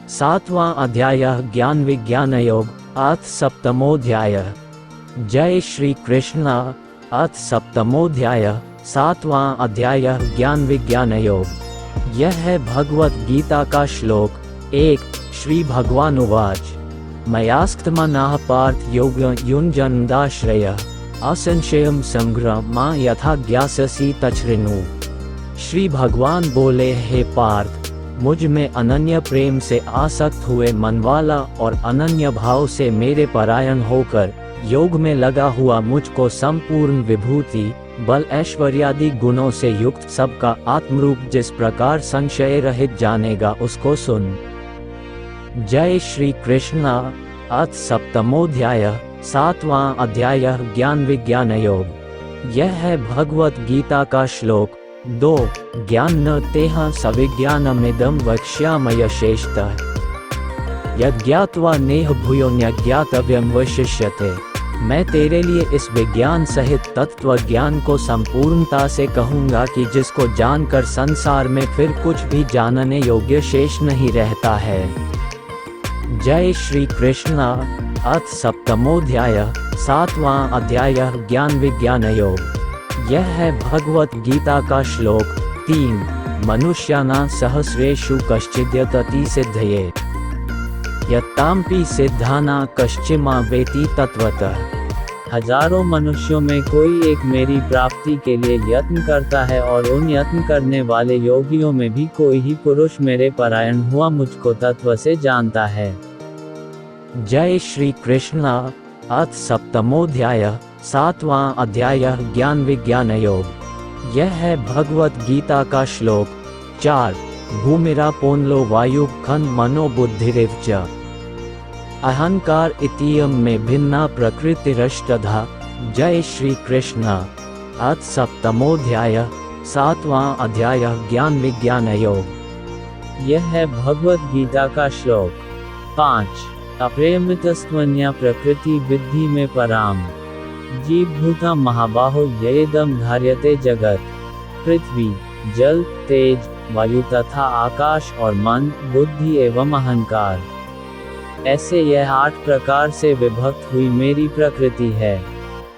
सातवां अध्याय ज्ञान विज्ञान योग अथ सप्तमोध्याय। जय श्री कृष्ण। अथ सप्तमोध्याय सातवां अध्याय ज्ञान विज्ञान योग। यह है भगवत गीता का श्लोक 1। श्री भगवान उवाच मयास्त्मनः पार्थ योग युञ्जन्दाश्रय असंशयं संग्रमा यथा ज्ञास्यसि तच्छृणु। श्री भगवान बोले, हे पार्थ, मुझ में अनन्य प्रेम से आसक्त हुए मनवाला और अनन्य भाव से मेरे परायण होकर योग में लगा हुआ मुझको संपूर्ण विभूति बल ऐश्वर्यादि गुणों से युक्त सबका आत्मरूप जिस प्रकार संशय रहित जानेगा उसको सुन। जय श्री कृष्ण। अथ सप्तमोध्याय सातवां अध्याय ज्ञान विज्ञान योग। यह है भगवत गीता का श्लोक 2। ज्ञान न तेह सविज्ञानमिदं वक्ष्यामि शेषतः यज्ञात्वा नेह भूयोऽन्यज्ञातव्यं वशिष्यते। मैं तेरे लिए इस विज्ञान सहित तत्व ज्ञान को संपूर्णता से कहूँगा कि जिसको जानकर संसार में फिर कुछ भी जानने योग्य शेष नहीं रहता है। जय श्री कृष्ण। अथ सप्तमोध्याय सातवां अध्याय ज्ञान विज्ञान योग। यह है भगवत गीता का श्लोक 3। मनुष्याणां सहस्रेषु कश्चिद्यतति सिद्धये यत्तांपि सिद्धानां कश्चिमा वेति तत्वतः। हजारों मनुष्यों में कोई एक मेरी प्राप्ति के लिए यत्न करता है और उन यत्न करने वाले योगियों में भी कोई ही पुरुष मेरे परायण हुआ मुझको तत्व से जानता है। जय श्री कृष्ण। अथ सप्तमोध्याय सातवां अध्याय ज्ञान विज्ञान योग। यह है भगवत गीता का श्लोक 4। भूमिरापोऽन्लो वायुः खं मनो बुद्धिरिव च अहंकार इतीयं में भिन्ना प्रकृतिरष्टधा। जय श्री कृष्ण। अथ सप्तमोध्याय सातवां अध्याय ज्ञान विज्ञान योग। यह है भगवत गीता का श्लोक 5। अप्रेमितस्त्वन्या प्रकृति विद्धि में पराम जीवभूता महाबाहो येदं धार्यते जगत। पृथ्वी, जल, तेज, वायु तथा आकाश और मन, बुद्धि एवं अहंकार, ऐसे यह 8 प्रकार से विभक्त हुई मेरी प्रकृति है।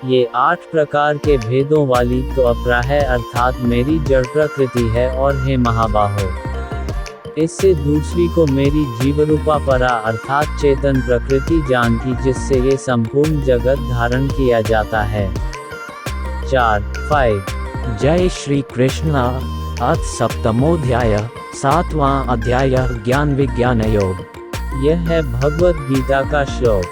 ये 8 प्रकार के भेदों वाली तो अपरा है अर्थात मेरी जड़ प्रकृति है और हे महाबाहो, इससे दूसरी को मेरी जीवरूपा परा अर्थात चेतन प्रकृति जान की जिससे ये संपूर्ण जगत धारण किया जाता है। 4-5। जय श्री कृष्ण। अथ सप्तमोध्याय सातवां अध्याय ज्ञान विज्ञान योग। यह है भगवत गीता का श्लोक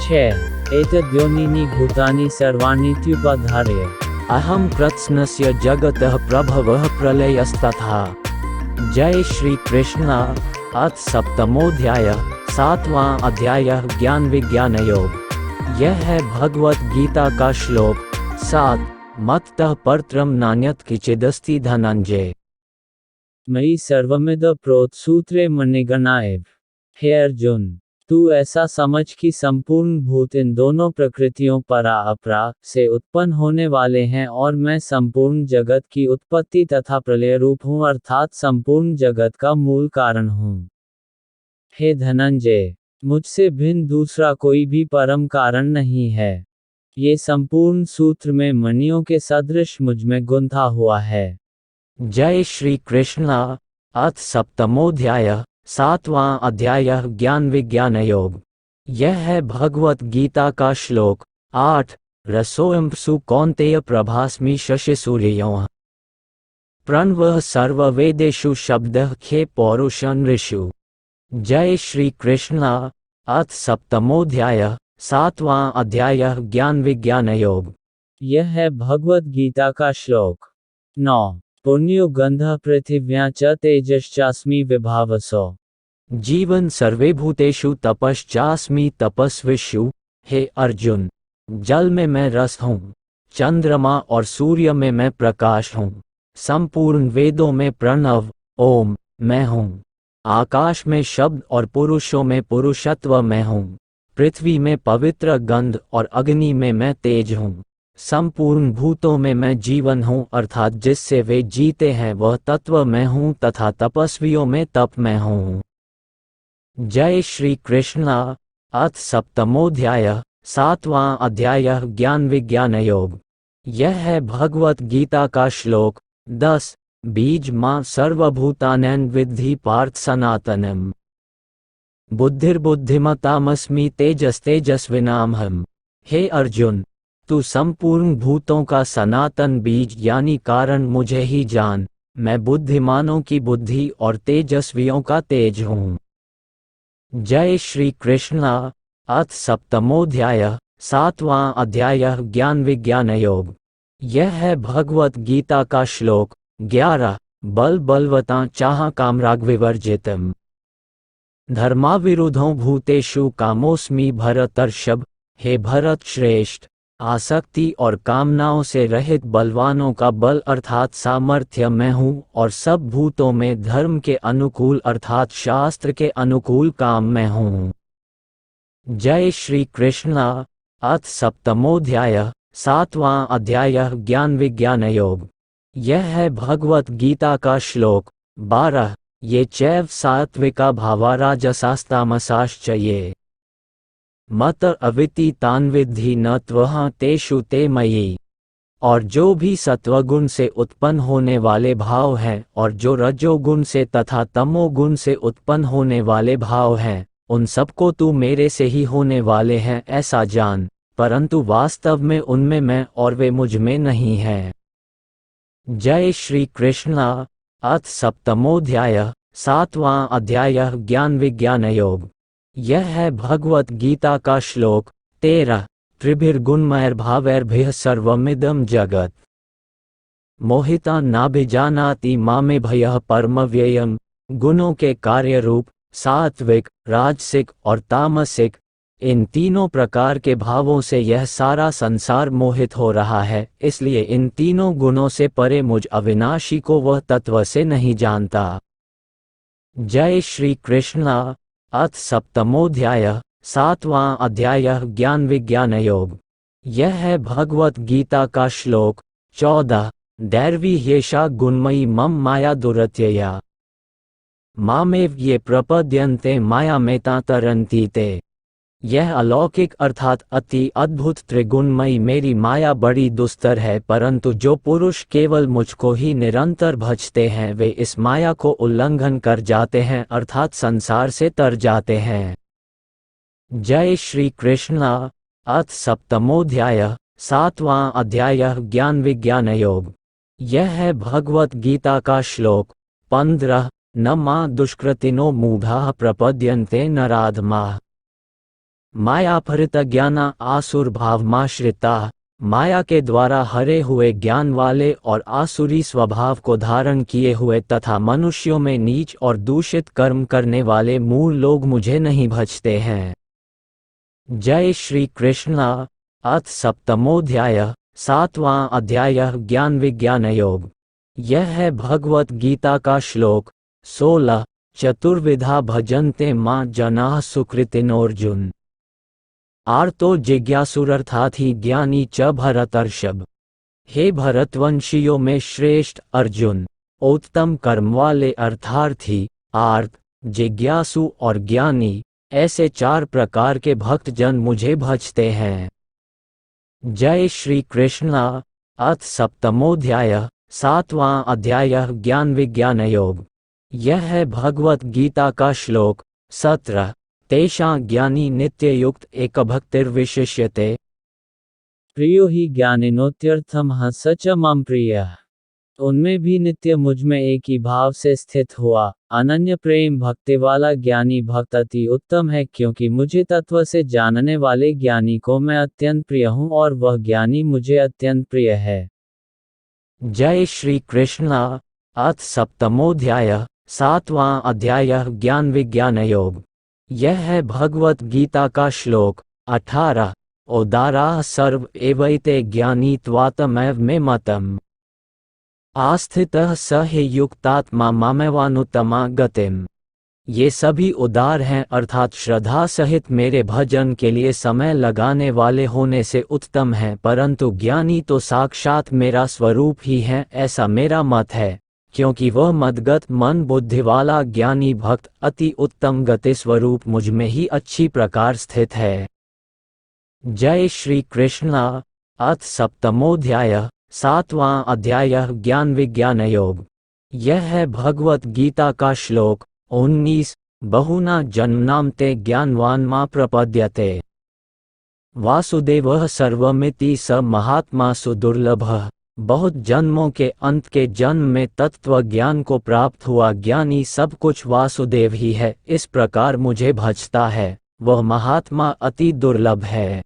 6। एतद्योनीनि भूतानि सर्वाणीत्युपधारय अहं कृत्स्नस्य जगतः प्रभवः प्रलयस्तथा। जय श्री कृष्ण। अथ सप्तमोध्याय सातवां अध्याय ज्ञान विज्ञान योग। यह है भगवत गीता का श्लोक 7। मत्तः परत्रं नान्यत् किंचिदस्ति धनंजय मयि सर्वमिद प्रोतसूत्रे मणिगणा एव। हे अर्जुन, तू ऐसा समझ कि संपूर्ण भूत इन दोनों प्रकृतियों परा अपरा से उत्पन्न होने वाले हैं और मैं संपूर्ण जगत की उत्पत्ति तथा प्रलय रूप हूँ अर्थात संपूर्ण जगत का मूल कारण हूँ। हे धनंजय, मुझसे भिन्न दूसरा कोई भी परम कारण नहीं है। ये संपूर्ण सूत्र में मणियों के सदृश मुझ में गुंथा हुआ है। जय श्री कृष्ण। अथ सप्तमोध्याय सातवां अध्याय ज्ञान विज्ञान योग। यह है भगवत गीता का श्लोक 8। रसोऽयमसु कौन्तेय प्रभास्मि शशिसूर्ययोः प्रणवः सर्ववेदेषु शब्दः खे पौरुषं ऋषु। जय श्री कृष्ण। अथ सप्तमोध्याय सातवां अध्याय ज्ञान विज्ञान योग। यह है भगवत गीता का श्लोक 9। पुण्यो गंधः पृथिव्यां च तेजश्चास्मि विभावसो जीवन सर्वे भूतेषु तपश्चास्मि तपस्विषु। हे अर्जुन, जल में मैं रस हूँ, चंद्रमा और सूर्य में मैं प्रकाश हूँ, संपूर्ण वेदों में प्रणव ओम मैं हूँ, आकाश में शब्द और पुरुषों में पुरुषत्व मैं हूँ, पृथ्वी में पवित्र गंध और अग्नि में मैं तेज हूँ, संपूर्ण भूतों में मैं जीवन हूँ अर्थात जिससे वे जीते हैं वह तत्व मैं हूँ तथा तपस्वियों में तप मैं हूँ। जय श्री कृष्णा। अथ सप्तमोध्याय, 7वां अध्याय, ज्ञान विज्ञान योग। यह है भगवत गीता का श्लोक 10। बीज मां सर्वभूतानां विद्धि पार्थ सनातनम। बुद्धिर्बुद्धिमतामस्मि तेजस्तेजस्विनामहम्। हे अर्जुन, तू संपूर्ण भूतों का सनातन बीज यानी कारण मुझे ही जान। मैं बुद्धिमानों की बुद्धि और तेजस्वियों का तेज हूँ। जय श्री कृष्णा। अथ सप्तमोध्याय, 7वां अध्याय, ज्ञान विज्ञान योग। यह है भगवत गीता का श्लोक 11। बल बलवता चाह कामराग विवर्जितम्। धर्माविरुद्धों भूतेषु कामोस्मि भरतर्षभ। हे भरत श्रेष्ठ, आसक्ति और कामनाओं से रहित बलवानों का बल अर्थात सामर्थ्य मैं हूँ, और सब भूतों में धर्म के अनुकूल अर्थात शास्त्र के अनुकूल काम मैं हूँ। जय श्री कृष्णा। अथ सप्तमोध्याय, 7वां अध्याय, ज्ञान विज्ञान योग। यह है भगवत गीता का श्लोक 12। ये चैव सात्विका भावा राजसास्तामसाश्च ये मत अविति तान विद्धि न त्वः तेषु ते मयि। और जो भी सत्वगुण से उत्पन्न होने वाले भाव हैं और जो रजोगुण से तथा तमोगुण से उत्पन्न होने वाले भाव हैं, उन सबको तू मेरे से ही होने वाले हैं ऐसा जान, परंतु वास्तव में उनमें मैं और वे मुझ में नहीं हैं। जय श्री कृष्णा। अथ सप्तमोध्याय, 7वां अध्याय, ज्ञान विज्ञान योग। यह है भगवत गीता का श्लोक 13। त्रिभिर्गुणमयैर्भावैर्भ्यः सर्वमिदं जगत् मोहिता नाभिजानाति मामे भयः परमव्ययम्। गुणों के कार्य रूप सात्विक, राजसिक और तामसिक, इन तीनों प्रकार के भावों से यह सारा संसार मोहित हो रहा है, इसलिए इन तीनों गुणों से परे मुझ अविनाशी को वह तत्व से नहीं जानता। जय श्री कृष्णा। अथ सप्तमोध्याय, 7वां अध्याय, ज्ञान विज्ञान योग। यह है भगवत गीता का श्लोक 14। दैर्वी ह्येषा गुणमयी मम माया दुरत्यया मामेव ये प्रपद्यन्ते माया मेता तरन्ति ते। यह अलौकिक अर्थात अति अद्भुत त्रिगुणमयी मेरी माया बड़ी दुस्तर है, परंतु जो पुरुष केवल मुझको ही निरंतर भजते हैं वे इस माया को उल्लंघन कर जाते हैं अर्थात संसार से तर जाते हैं। जय श्री कृष्णा। अथ सप्तमोध्याय, 7वां अध्याय, ज्ञान विज्ञान योग। यह है भगवत गीता का श्लोक 15। न मां दुष्कृतिनो मूढ़ाः प्रपद्यन्ते नराधमाः मायापहृत ज्ञाना आसुर भावमाश्रिता। माया के द्वारा हरे हुए ज्ञान वाले और आसुरी स्वभाव को धारण किए हुए तथा मनुष्यों में नीच और दूषित कर्म करने वाले मूढ़ लोग मुझे नहीं भजते हैं। जय श्री कृष्णा। अथ सप्तमोध्याय, 7वां अध्याय, ज्ञान विज्ञान योग। यह है भगवत गीता का श्लोक 16। चतुर्विधा भजन्ते मां जनाः सुकृतिनोर्जुन आर्तो जिज्ञासुरर्थात् ही ज्ञानी च भरतर्षभ। हे भरतवंशियों में श्रेष्ठ अर्जुन, उत्तम कर्म वाले अर्थार्थी, आर्त, जिज्ञासु और ज्ञानी, ऐसे 4 प्रकार के भक्त जन मुझे भजते हैं। जय श्री कृष्णा। अथ सप्तमोध्याय, 7वां अध्याय, ज्ञान विज्ञान योग। यह है भगवत गीता का श्लोक 17। तेषां ज्ञानी नित्ययुक्त एकभक्तिर्विशिष्यते प्रियो हि ज्ञानिनोत्यर्थमः स च मम प्रियः। उनमें भी नित्य मुझ में एक ही भाव से स्थित हुआ अनन्य प्रेम भक्ति वाला ज्ञानी भक्त अति उत्तम है, क्योंकि मुझे तत्व से जानने वाले ज्ञानी को मैं अत्यंत प्रिय हूँ और वह ज्ञानी मुझे अत्यंत प्रिय है। जय श्री कृष्णा। अथ सप्तमोध्याय, 7वां अध्याय, ज्ञान विज्ञान योग। यह है भगवत गीता का श्लोक 18। उदाराः सर्व एवैते ज्ञानी त्वात्मैव मे मतम् आस्थितः स हि युक्तात्मा मामेवानुत्तमा गतिम्। ये सभी उदार हैं अर्थात श्रद्धा सहित मेरे भजन के लिए समय लगाने वाले होने से उत्तम हैं, परंतु ज्ञानी तो साक्षात मेरा स्वरूप ही है ऐसा मेरा मत है। क्योंकि वह मदगत मन बुद्धि वाला ज्ञानी भक्त अति उत्तम गति स्वरूप मुझ में ही अच्छी प्रकार स्थित है। जय श्री कृष्णा। अथ सप्तमोध्याय, 7वां अध्याय, ज्ञान विज्ञान योग। यह है भगवत गीता का श्लोक 19। बहुना जन्मनां ते ज्ञानवान् मा प्रपद्यते। वासुदेवः सर्वमिति स महात्मा सुदुर्लभः। बहुत जन्मों के अंत के जन्म में तत्व ज्ञान को प्राप्त हुआ ज्ञानी सब कुछ वासुदेव ही है, इस प्रकार मुझे भजता है, वह महात्मा अति दुर्लभ है।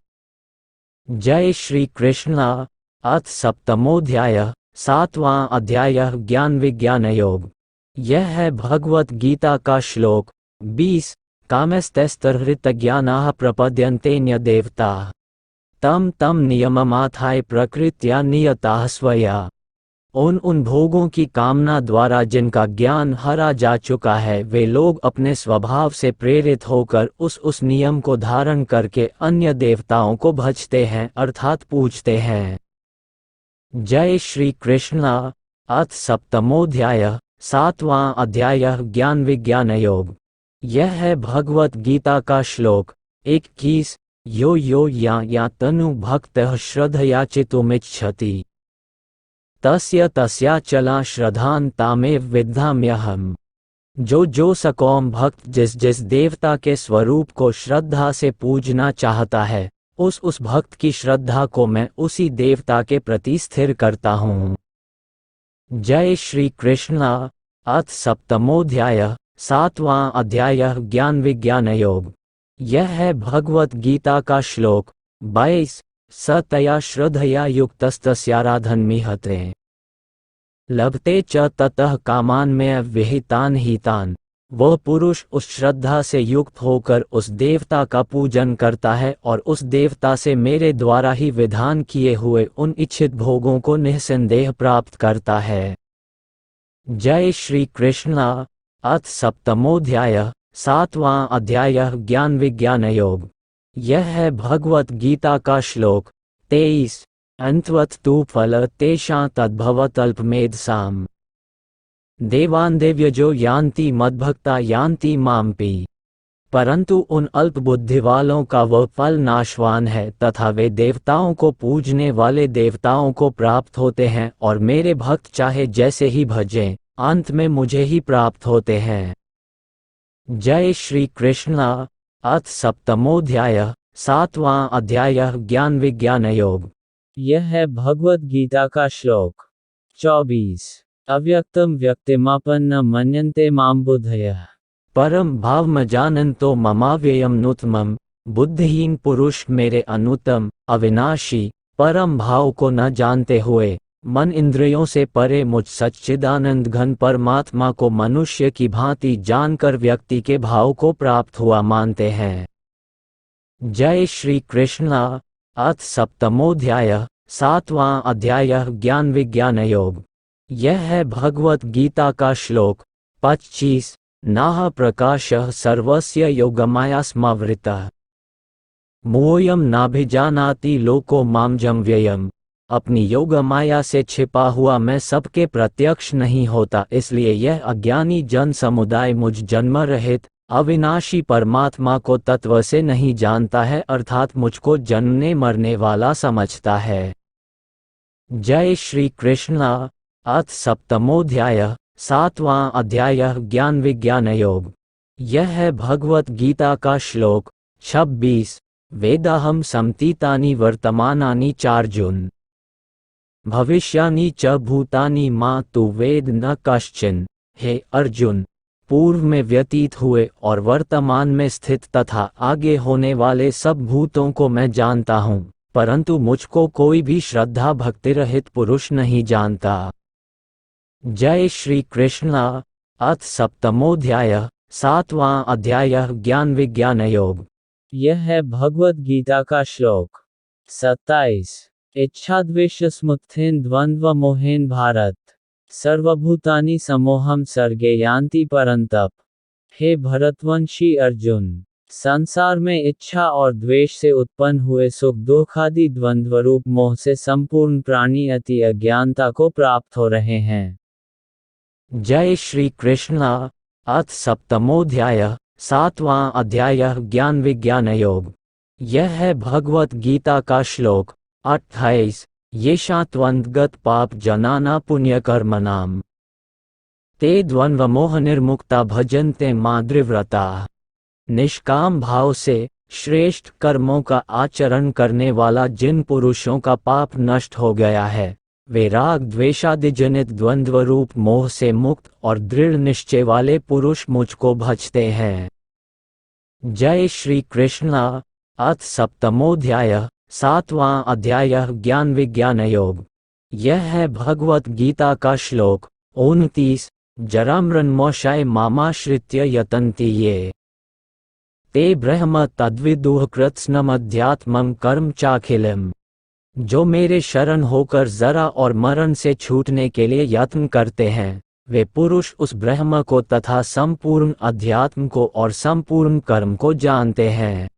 जय श्री कृष्णा। अथ सप्तमोध्याय, 7वां अध्याय, ज्ञान विज्ञान योग। यह है भगवत गीता का श्लोक 20। कामस्तैस्तहृतज्ञानाः प्रपद्यन्ते देवता तम तम नियममाथाय प्रकृत्या नियताः स्वया। उन भोगों की कामना द्वारा जिनका ज्ञान हरा जा चुका है, वे लोग अपने स्वभाव से प्रेरित होकर उस नियम को धारण करके अन्य देवताओं को भजते हैं अर्थात पूजते हैं। जय श्री कृष्णा। अथ सप्तमोध्याय, 7वां अध्याय, ज्ञान विज्ञान योग। यह है भगवत गीता का श्लोक 21। यो यो या तनु भक्तः श्रद्धया चितुमिच्छति तस्य तस्याचला श्रद्धां तामेव विद्धाम्यहम्। जो सकौम भक्त जिस देवता के स्वरूप को श्रद्धा से पूजना चाहता है, उस भक्त की श्रद्धा को मैं उसी देवता के प्रति स्थिर करता हूँ। जय श्री कृष्णा। अथ सप्तमोध्याय, 7वां अध्याय, ज्ञान विज्ञान योग। यह है भगवत गीता का श्लोक 22। स तया श्रद्धया युक्तस्तस्याराधनमिहते लभते च ततः कामान में विहितान हितान। वह पुरुष उस श्रद्धा से युक्त होकर उस देवता का पूजन करता है और उस देवता से मेरे द्वारा ही विधान किए हुए उन इच्छित भोगों को निःसंदेह प्राप्त करता है। जय श्री कृष्णा। अथ सप्तमोध्याय, 7वां अध्याय, ज्ञान विज्ञान योग। यह है भगवत गीता का श्लोक 23। अंतवत् तु फल तेषां तद्भवतल्पमेधसाम् देवान् देव्यजो यान्ति मद्भक्ता यान्ति मामपि। परंतु उन अल्प बुद्धि वालों का वह फल नाशवान है तथा वे देवताओं को पूजने वाले देवताओं को प्राप्त होते हैं और मेरे भक्त चाहे जैसे ही भजें, अंत में मुझे ही प्राप्त होते हैं। जय श्री कृष्णा। अथ सप्तमोध्याय, 7वां अध्याय, ज्ञान विज्ञान योग। यह है भगवत गीता का श्लोक 24। अव्यक्तम व्यक्तिमापन्न मन्यन्ते मां बुद्धयः परम भावमजानन्तो ममाव्ययम नुतमम्। बुद्धिहीन पुरुष मेरे अनुत्तम, अविनाशी, परम भाव को न जानते हुए मन इंद्रियों से परे मुझ सच्चिदानंद घन परमात्मा को मनुष्य की भांति जानकर व्यक्ति के भाव को प्राप्त हुआ मानते हैं। जय श्री कृष्णा। अथ सप्तमोध्याय, 7वां अध्याय, ज्ञान विज्ञान योग। यह है भगवत गीता का श्लोक 25। नाह प्रकाशः सर्वस्य योगमाया स्मृतः मोयम नाभिजानाति लोको मामजं व्ययम्। अपनी योग माया से छिपा हुआ मैं सबके प्रत्यक्ष नहीं होता, इसलिए यह अज्ञानी जन समुदाय मुझ जन्म रहित अविनाशी परमात्मा को तत्व से नहीं जानता है अर्थात मुझको जन्मने मरने वाला समझता है। जय श्री कृष्णा। अथ सप्तमोध्याय, 7वां अध्याय, ज्ञान विज्ञान योग। यह है भगवत गीता का श्लोक 26। वेदाहम समतीतानि वर्तमानानि चार्जुन भविष्यानि च भूतानि मा तु वेद न कश्चिन। हे अर्जुन, पूर्व में व्यतीत हुए और वर्तमान में स्थित तथा आगे होने वाले सब भूतों को मैं जानता हूँ, परंतु मुझको कोई भी श्रद्धा भक्ति रहित पुरुष नहीं जानता। जय श्री कृष्णा। अथ सप्तमोध्याय, 7वां अध्याय, ज्ञान विज्ञान योग। यह है भगवत गीता का श्लोक 27। इच्छाद्वेषस्मुत्थेन द्वंद्व मोहेन भारत सर्वभूतानि समोहम सर्गे यान्ति परंतप। हे भरतवंशी अर्जुन, संसार में इच्छा और द्वेष से उत्पन्न हुए सुख दुखादि द्वंद्वरूप मोह से संपूर्ण प्राणी अति अज्ञानता को प्राप्त हो रहे हैं। जय श्री कृष्ण। अथ सप्तमोध्याय, सातवां अध्याय, ज्ञान विज्ञान योग। यह है भगवत गीता का श्लोक 28। येषात्वन्तगत पाप जनाना पुण्य कर्मणाम ते द्वंद्व मोह निर्मुक्ता भजन्ते माद्रिव्रता। निष्काम भाव से श्रेष्ठ कर्मों का आचरण करने वाला जिन पुरुषों का पाप नष्ट हो गया है, वे राग द्वेषादि जनित द्वंद्व रूप मोह से मुक्त और दृढ़ निश्चय वाले पुरुष मुझको भजते हैं। जय श्री कृष्ण। अथ सप्तमोध्याय, सातवां अध्याय, ज्ञान विज्ञान योग। यह है भगवत गीता का श्लोक 29। जरामृन्मोक्षाय मामाश्रित्य यतन्ति ये ते ब्रह्म तद्विदुः कृत्स्नमध्यात्मं कर्म चाखिलम्। जो मेरे शरण होकर जरा और मरण से छूटने के लिए यत्न करते हैं, वे पुरुष उस ब्रह्म को तथा संपूर्ण अध्यात्म को और संपूर्ण कर्म को जानते हैं।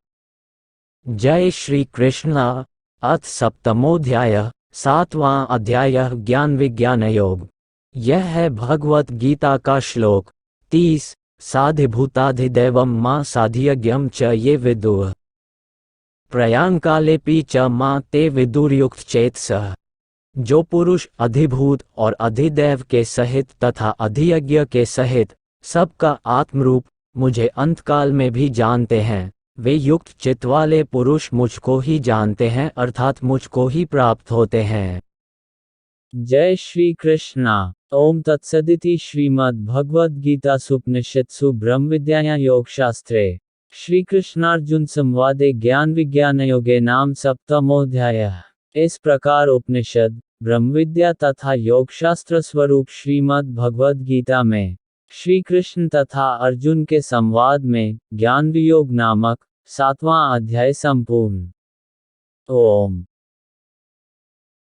जय श्री कृष्ण। अथ सप्तमोध्याय, सातवां अध्याय, ज्ञान विज्ञान योग। यह है भगवत गीता का श्लोक 30। साधिभूताधिदैवं मां साधियज्ञं च ये विदुः प्रयाणकालेपि च मां ते विदुर्युक्त चेतसः। जो पुरुष अधिभूत और अधिदैव के सहित तथा अधियज्ञ के सहित सबका आत्मरूप मुझे अंतकाल में भी जानते हैं, वे युक्त चित्त वाले पुरुष मुझको ही जानते हैं, अर्थात मुझको ही प्राप्त होते हैं। जय श्री कृष्णा। ओम तत्सदिति श्रीमद् भगवद गीता सुपनिषत्सु ब्रह्म विद्यायां योग शास्त्रे श्री कृष्णार्जुन संवादे ज्ञान विज्ञान योगे नाम सप्तमोध्याय। इस प्रकार उपनिषद, ब्रह्म विद्या तथा योग शास्त्र स्वरूप श्रीमद् भगवद गीता में श्री कृष्ण तथा अर्जुन के संवाद में ज्ञान वियोग नामक सातवां अध्याय संपूर्ण। ओम।